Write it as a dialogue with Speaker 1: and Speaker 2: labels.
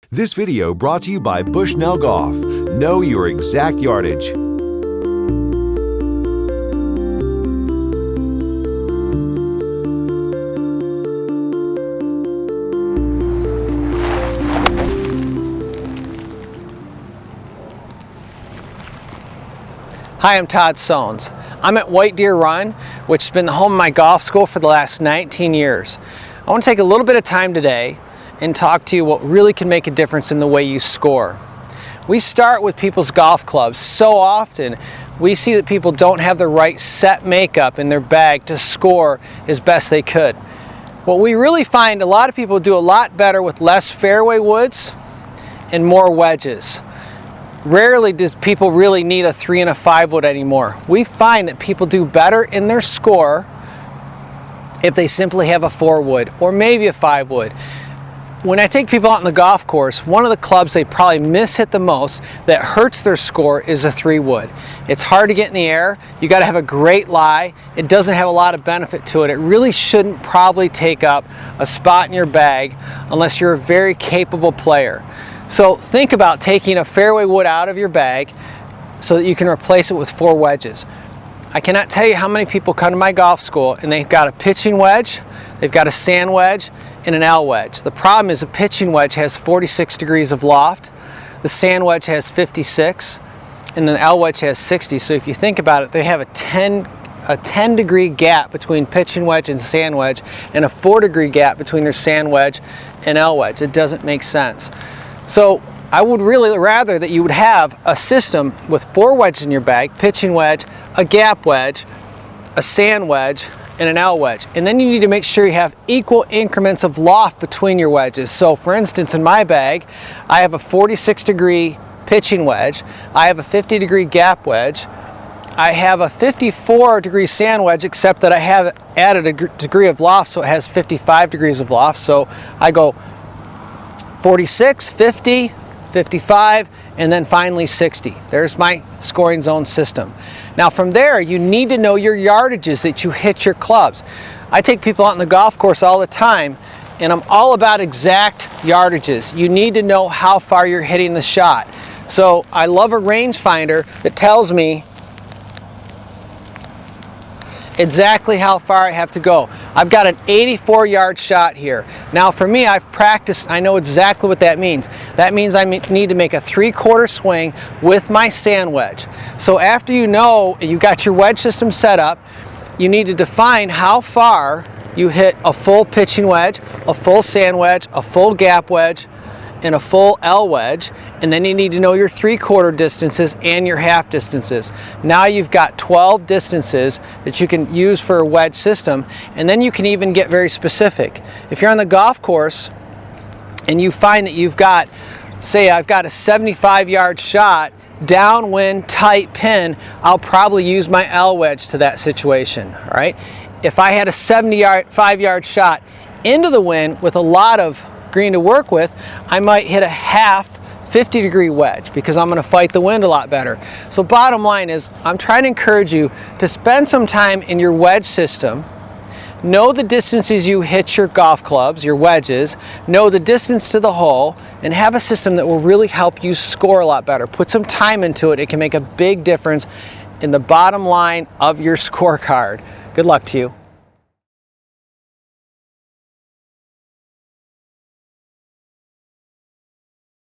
Speaker 1: This video brought to you by Bushnell Golf. Know your exact yardage.
Speaker 2: Hi, I'm Todd Sones. I'm at White Deer Run, which has been the home of my golf school for the last 19 years. I want to take a little bit of time today and talk to you what really can make a difference in the way you score. We start with people's golf clubs. So often we see that people don't have the right set makeup in their bag to score as best they could. What we really find, a lot of people do a lot better with less fairway woods and more wedges. Rarely does people really need a 3 and a 5 wood anymore. We find that people do better in their score if they simply have a 4 wood or maybe a 5 wood. When I take people out on the golf course, one of the clubs they probably miss-hit the most that hurts their score is a 3 wood. It's hard to get in the air. You got to have a great lie. It doesn't have a lot of benefit to it. It really shouldn't probably take up a spot in your bag unless you're a very capable player. So think about taking a fairway wood out of your bag so that you can replace it with 4 wedges. I cannot tell you how many people come to my golf school and they've got a pitching wedge, they've got a sand wedge, and an L wedge. The problem is a pitching wedge has 46 degrees of loft, the sand wedge has 56, and the L wedge has 60. So if you think about it, they have a 10 degree gap between pitching wedge and sand wedge, and a 4 degree gap between their sand wedge and L wedge. It doesn't make sense. So I would really rather that you would have a system with 4 wedges in your bag, pitching wedge, a gap wedge, a sand wedge, and an L wedge. And then you need to make sure you have equal increments of loft between your wedges. So for instance, in my bag, I have a 46 degree pitching wedge, I have a 50 degree gap wedge, I have a 54 degree sand wedge, except that I have added a degree of loft, so it has 55 degrees of loft. So I go 46, 50, 55, and then finally 60. There's my scoring zone system. Now from there, you need to know your yardages that you hit your clubs. I take people out on the golf course all the time, and I'm all about exact yardages. You need to know how far you're hitting the shot. So I love a rangefinder that tells me exactly how far I have to go. I've got an 84-yard shot here. Now for me, I've practiced, I know exactly what that means. That means I need to make a 3/4 swing with my sand wedge. So after you know you got your wedge system set up, you need to define how far you hit a full pitching wedge, a full sand wedge, a full gap wedge, and a full L wedge, and then you need to know your 3/4 distances and your half distances. Now you've got 12 distances that you can use for a wedge system, and then you can even get very specific. If you're on the golf course and you find that you've got, say I've got a 75-yard shot, downwind, tight pin, I'll probably use my L wedge to that situation, all right? If I had a 75-yard shot into the wind with a lot of green to work with, I might hit a half 50 degree wedge because I'm going to fight the wind a lot better. So bottom line is, I'm trying to encourage you to spend some time in your wedge system. Know the distances you hit your golf clubs, your wedges, know the distance to the hole, and have a system that will really help you score a lot better. Put some time into it. It can make a big difference in the bottom line of your scorecard. Good luck to you.